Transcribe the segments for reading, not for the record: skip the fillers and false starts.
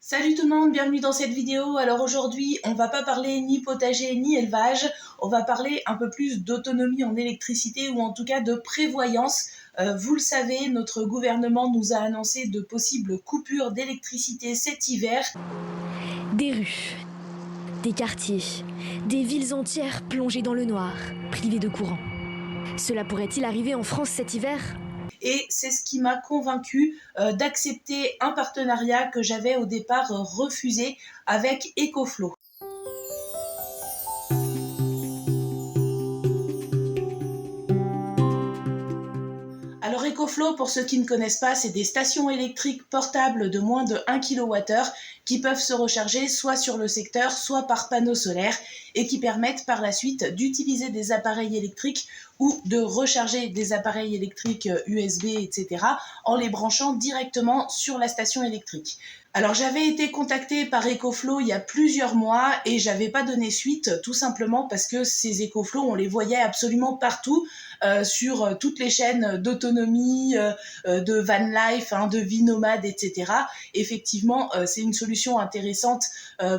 Salut tout le monde, bienvenue dans cette vidéo. Alors aujourd'hui, on va pas parler ni potager ni élevage, on va parler un peu plus d'autonomie en électricité ou en tout cas de prévoyance. Vous le savez, notre gouvernement nous a annoncé de possibles coupures d'électricité cet hiver. Des rues, des quartiers, des villes entières plongées dans le noir, privées de courant. Cela pourrait-il arriver en France cet hiver ? Et c'est ce qui m'a convaincue d'accepter un partenariat que j'avais au départ refusé avec EcoFlow. Alors EcoFlow, pour ceux qui ne connaissent pas, c'est des stations électriques portables de moins de 1 kWh qui peuvent se recharger soit sur le secteur, soit par panneau solaire et qui permettent par la suite d'utiliser des appareils électriques ou de recharger des appareils électriques USB, etc. en les branchant directement sur la station électrique. Alors j'avais été contactée par EcoFlow il y a plusieurs mois et j'avais pas donné suite tout simplement parce que ces EcoFlow, on les voyait absolument partout sur toutes les chaînes d'autonomie, de van life, de vie nomade, etc. Effectivement, c'est une solution intéressante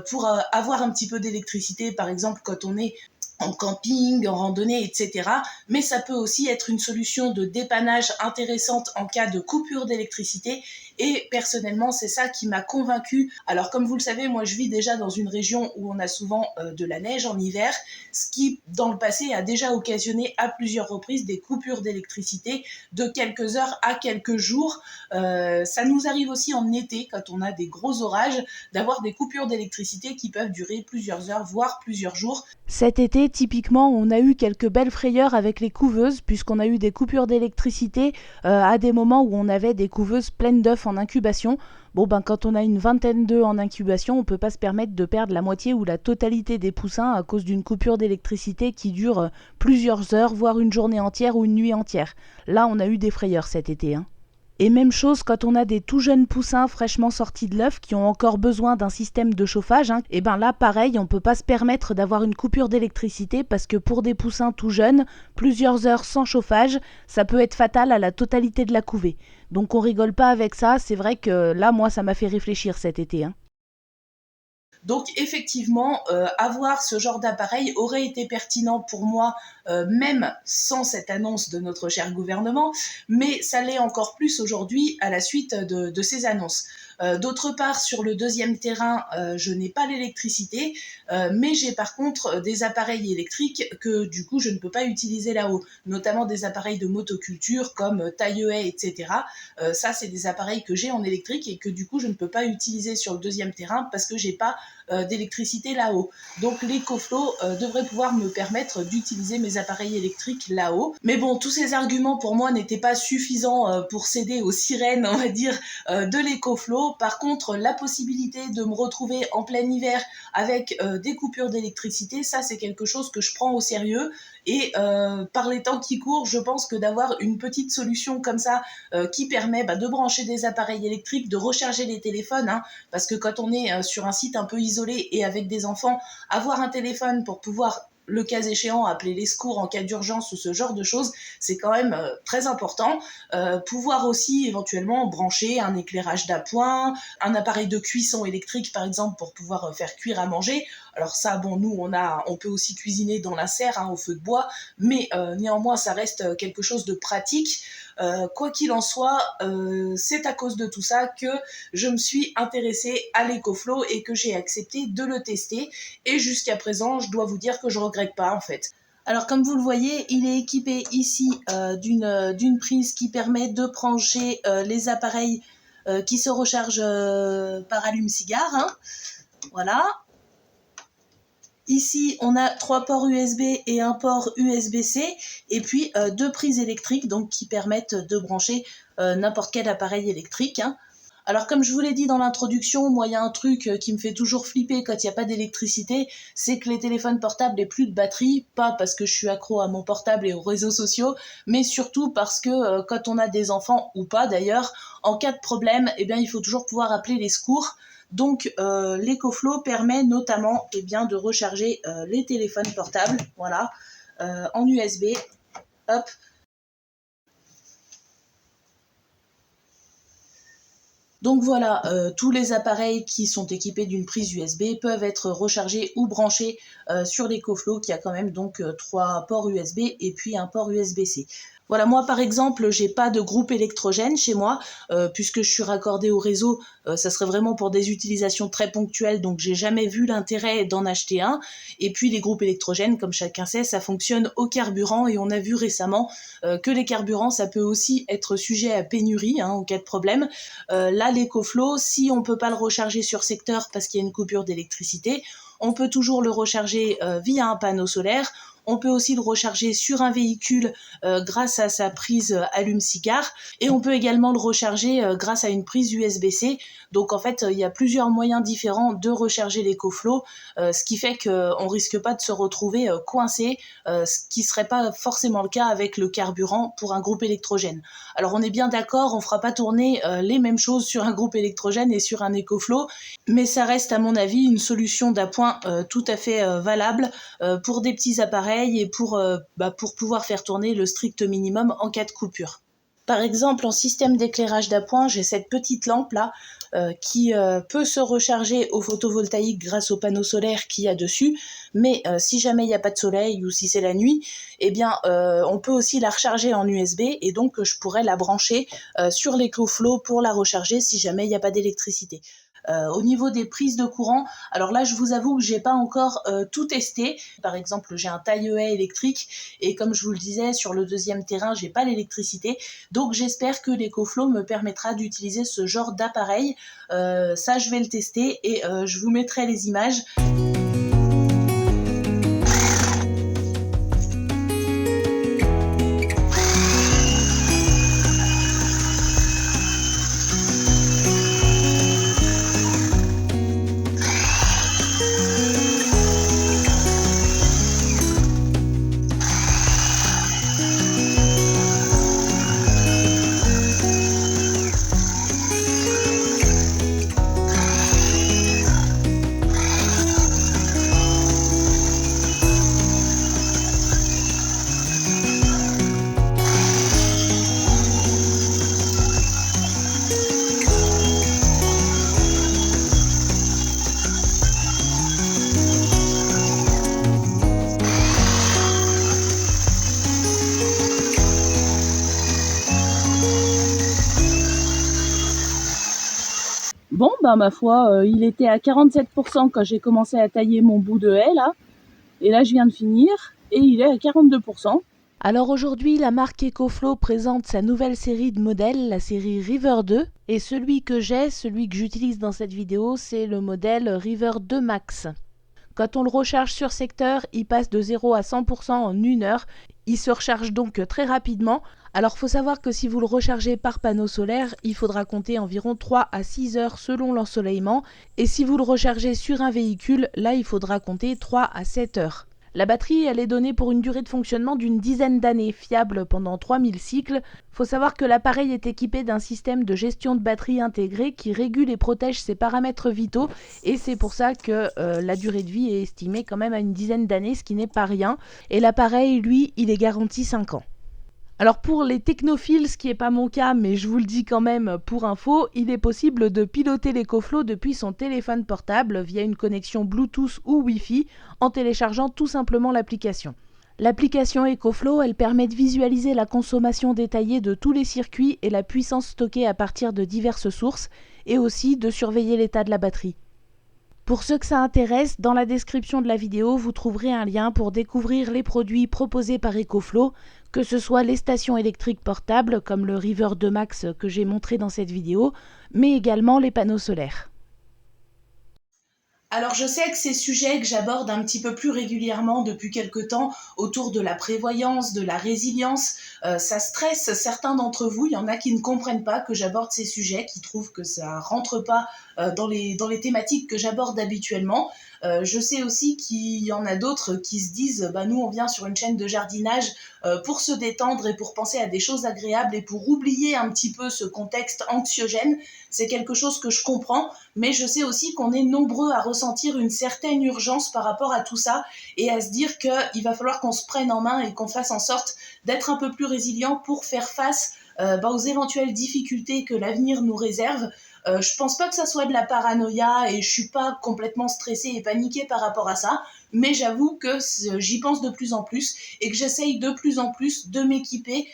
pour avoir un petit peu d'électricité, par exemple quand on est en camping, en randonnée, etc. Mais ça peut aussi être une solution de dépannage intéressante en cas de coupure d'électricité. Et personnellement, c'est ça qui m'a convaincue. Alors, comme vous le savez, moi, je vis déjà dans une région où on a souvent de la neige en hiver, ce qui, dans le passé, a déjà occasionné à plusieurs reprises des coupures d'électricité de quelques heures à quelques jours. Ça nous arrive aussi en été, quand on a des gros orages, d'avoir des coupures d'électricité qui peuvent durer plusieurs heures, voire plusieurs jours. Cet été, typiquement, on a eu quelques belles frayeurs avec les couveuses, puisqu'on a eu des coupures d'électricité à des moments où on avait des couveuses pleines d'œufs en incubation. Quand on a une vingtaine d'œufs en incubation, on peut pas se permettre de perdre la moitié ou la totalité des poussins à cause d'une coupure d'électricité qui dure plusieurs heures, voire une journée entière ou une nuit entière. Là, on a eu des frayeurs cet été, Et même chose quand on a des tout jeunes poussins fraîchement sortis de l'œuf qui ont encore besoin d'un système de chauffage, et ben là pareil, on peut pas se permettre d'avoir une coupure d'électricité parce que pour des poussins tout jeunes, plusieurs heures sans chauffage, ça peut être fatal à la totalité de la couvée. Donc on rigole pas avec ça, c'est vrai que là moi ça m'a fait réfléchir cet été. Donc effectivement, avoir ce genre d'appareil aurait été pertinent pour moi, même sans cette annonce de notre cher gouvernement, mais ça l'est encore plus aujourd'hui à la suite de ces annonces. D'autre part, sur le deuxième terrain, je n'ai pas l'électricité, mais j'ai par contre des appareils électriques que du coup je ne peux pas utiliser là-haut, notamment des appareils de motoculture comme taille-haie, etc. Ça, c'est des appareils que j'ai en électrique et que du coup je ne peux pas utiliser sur le deuxième terrain parce que j'ai pas d'électricité là-haut. Donc l'EcoFlow devrait pouvoir me permettre d'utiliser mes appareils électriques là-haut. Mais bon, tous ces arguments pour moi n'étaient pas suffisants pour céder aux sirènes, on va dire, de l'EcoFlow. Par contre, la possibilité de me retrouver en plein hiver avec des coupures d'électricité, ça c'est quelque chose que je prends au sérieux. Et par les temps qui courent, je pense que d'avoir une petite solution comme ça qui permet de brancher des appareils électriques, de recharger les téléphones, parce que quand on est sur un site un peu isolé et avec des enfants, avoir un téléphone pour pouvoir, le cas échéant, appeler les secours en cas d'urgence ou ce genre de choses, c'est quand même très important. Pouvoir aussi éventuellement brancher un éclairage d'appoint, un appareil de cuisson électrique par exemple pour pouvoir faire cuire à manger. Alors ça, bon, nous on peut aussi cuisiner dans la serre, au feu de bois, mais néanmoins ça reste quelque chose de pratique. Quoi qu'il en soit, c'est à cause de tout ça que je me suis intéressée à l'EcoFlow et que j'ai accepté de le tester. Et jusqu'à présent, je dois vous dire que je regrette pas en fait. Alors comme vous le voyez, il est équipé ici d'une prise qui permet de brancher les appareils qui se rechargent par allume-cigare. Voilà. Ici, on a 3 ports USB et un port USB-C, et puis 2 prises électriques donc, qui permettent de brancher n'importe quel appareil électrique. Alors comme je vous l'ai dit dans l'introduction, moi il y a un truc qui me fait toujours flipper quand il n'y a pas d'électricité, c'est que les téléphones portables n'aient plus de batterie, pas parce que je suis accro à mon portable et aux réseaux sociaux, mais surtout parce que quand on a des enfants, ou pas d'ailleurs, en cas de problème, il faut toujours pouvoir appeler les secours. Donc l'EcoFlow permet notamment de recharger les téléphones portables, voilà, en USB, hop. Donc voilà, tous les appareils qui sont équipés d'une prise USB peuvent être rechargés ou branchés sur l'EcoFlow qui a quand même donc 3 ports USB et puis un port USB-C. Voilà, moi par exemple, j'ai pas de groupe électrogène chez moi, puisque je suis raccordée au réseau, ça serait vraiment pour des utilisations très ponctuelles, donc j'ai jamais vu l'intérêt d'en acheter un. Et puis les groupes électrogènes, comme chacun sait, ça fonctionne au carburant, et on a vu récemment que les carburants, ça peut aussi être sujet à pénurie, en cas de problème. Là, l'EcoFlow, si on peut pas le recharger sur secteur parce qu'il y a une coupure d'électricité, on peut toujours le recharger via un panneau solaire. On peut aussi le recharger sur un véhicule grâce à sa prise allume-cigare, et on peut également le recharger grâce à une prise USB-C. Donc en fait, il y a plusieurs moyens différents de recharger l'EcoFlow, ce qui fait qu'on risque pas de se retrouver coincé, ce qui serait pas forcément le cas avec le carburant pour un groupe électrogène. Alors on est bien d'accord, on fera pas tourner les mêmes choses sur un groupe électrogène et sur un EcoFlow, mais ça reste à mon avis une solution d'appoint tout à fait valable pour des petits appareils et pour pouvoir faire tourner le strict minimum en cas de coupure. Par exemple, en système d'éclairage d'appoint, j'ai cette petite lampe là qui peut se recharger au photovoltaïque grâce au panneau solaire qu'il y a dessus, mais si jamais il n'y a pas de soleil ou si c'est la nuit, eh bien on peut aussi la recharger en USB, et donc je pourrais la brancher sur l'EcoFlow pour la recharger si jamais il n'y a pas d'électricité. Au niveau des prises de courant, alors là je vous avoue que j'ai pas encore tout testé. Par exemple, j'ai un taille-haie électrique, et comme je vous le disais, sur le deuxième terrain j'ai pas l'électricité, donc j'espère que l'EcoFlow me permettra d'utiliser ce genre d'appareil. Ça je vais le tester, et je vous mettrai les images. Bon, ma foi, il était à 47% quand j'ai commencé à tailler mon bout de haie, là. Et là, je viens de finir, et il est à 42%. Alors aujourd'hui, la marque EcoFlow présente sa nouvelle série de modèles, la série River 2. Et celui que j'utilise dans cette vidéo, c'est le modèle River 2 Max. Quand on le recharge sur secteur, il passe de 0 à 100% en 1 heure. Il se recharge donc très rapidement. Alors faut savoir que si vous le rechargez par panneau solaire, il faudra compter environ 3 à 6 heures selon l'ensoleillement. Et si vous le rechargez sur un véhicule, là il faudra compter 3 à 7 heures. La batterie, elle est donnée pour une durée de fonctionnement d'une dizaine d'années, fiable pendant 3000 cycles. Faut savoir que l'appareil est équipé d'un système de gestion de batterie intégré qui régule et protège ses paramètres vitaux, et c'est pour ça que la durée de vie est estimée quand même à une dizaine d'années, ce qui n'est pas rien. Et l'appareil, lui, il est garanti 5 ans. Alors pour les technophiles, ce qui n'est pas mon cas, mais je vous le dis quand même pour info, il est possible de piloter l'EcoFlow depuis son téléphone portable via une connexion Bluetooth ou Wi-Fi en téléchargeant tout simplement l'application. L'application EcoFlow, elle permet de visualiser la consommation détaillée de tous les circuits et la puissance stockée à partir de diverses sources, et aussi de surveiller l'état de la batterie. Pour ceux que ça intéresse, dans la description de la vidéo, vous trouverez un lien pour découvrir les produits proposés par EcoFlow, que ce soit les stations électriques portables comme le River 2 Max que j'ai montré dans cette vidéo, mais également les panneaux solaires. Alors je sais que ces sujets que j'aborde un petit peu plus régulièrement depuis quelque temps autour de la prévoyance, de la résilience, ça stresse certains d'entre vous. Il y en a qui ne comprennent pas que j'aborde ces sujets, qui trouvent que ça rentre pas dans les thématiques que j'aborde habituellement. Je sais aussi qu'il y en a d'autres qui se disent nous on vient sur une chaîne de jardinage pour se détendre et pour penser à des choses agréables et pour oublier un petit peu ce contexte anxiogène. C'est quelque chose que je comprends, mais je sais aussi qu'on est nombreux à ressentir une certaine urgence par rapport à tout ça, et à se dire qu'il va falloir qu'on se prenne en main et qu'on fasse en sorte d'être un peu plus résilient pour faire face aux éventuelles difficultés que l'avenir nous réserve. Je pense pas que ça soit de la paranoïa et je suis pas complètement stressée et paniquée par rapport à ça, mais j'avoue que j'y pense de plus en plus et que j'essaye de plus en plus de m'équiper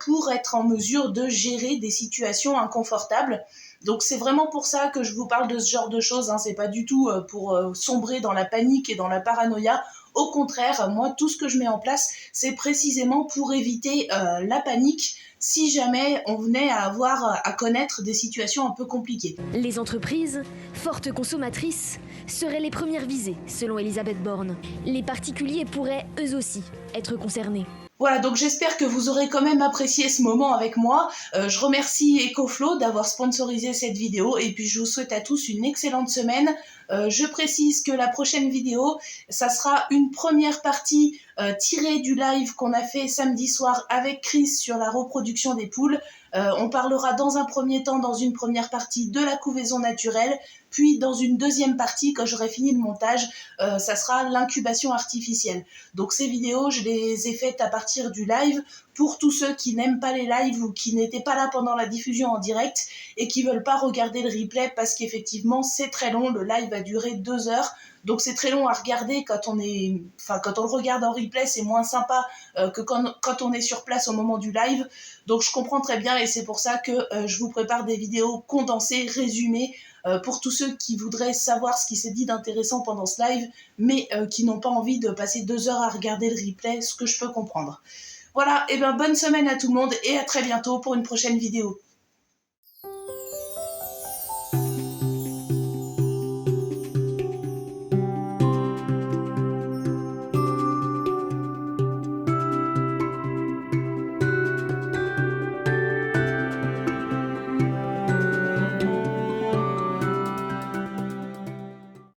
pour être en mesure de gérer des situations inconfortables. Donc c'est vraiment pour ça que je vous parle de ce genre de choses, hein. C'est pas du tout pour sombrer dans la panique et dans la paranoïa. Au contraire, moi, tout ce que je mets en place, c'est précisément pour éviter la panique si jamais on venait à avoir à connaître des situations un peu compliquées. Les entreprises, fortes consommatrices, seraient les premières visées, selon Elisabeth Borne. Les particuliers pourraient, eux aussi, être concernés. Voilà, donc j'espère que vous aurez quand même apprécié ce moment avec moi. Je remercie EcoFlow d'avoir sponsorisé cette vidéo et puis je vous souhaite à tous une excellente semaine. Je précise que la prochaine vidéo, ça sera une première partie tirée du live qu'on a fait samedi soir avec Chris sur la reproduction des poules. On parlera dans un premier temps, dans une première partie, de la couvaison naturelle, puis dans une deuxième partie, quand j'aurai fini le montage, ça sera l'incubation artificielle. Donc ces vidéos, je les ai faites à partir du live pour tous ceux qui n'aiment pas les lives ou qui n'étaient pas là pendant la diffusion en direct et qui veulent pas regarder le replay parce qu'effectivement c'est très long, le live a duré 2 heures. Donc c'est très long à regarder quand on le regarde en replay, c'est moins sympa que quand on est sur place au moment du live. Donc je comprends très bien et c'est pour ça que je vous prépare des vidéos condensées, résumées, pour tous ceux qui voudraient savoir ce qui s'est dit d'intéressant pendant ce live, mais qui n'ont pas envie de passer 2 heures à regarder le replay, ce que je peux comprendre. Voilà, et bien bonne semaine à tout le monde et à très bientôt pour une prochaine vidéo.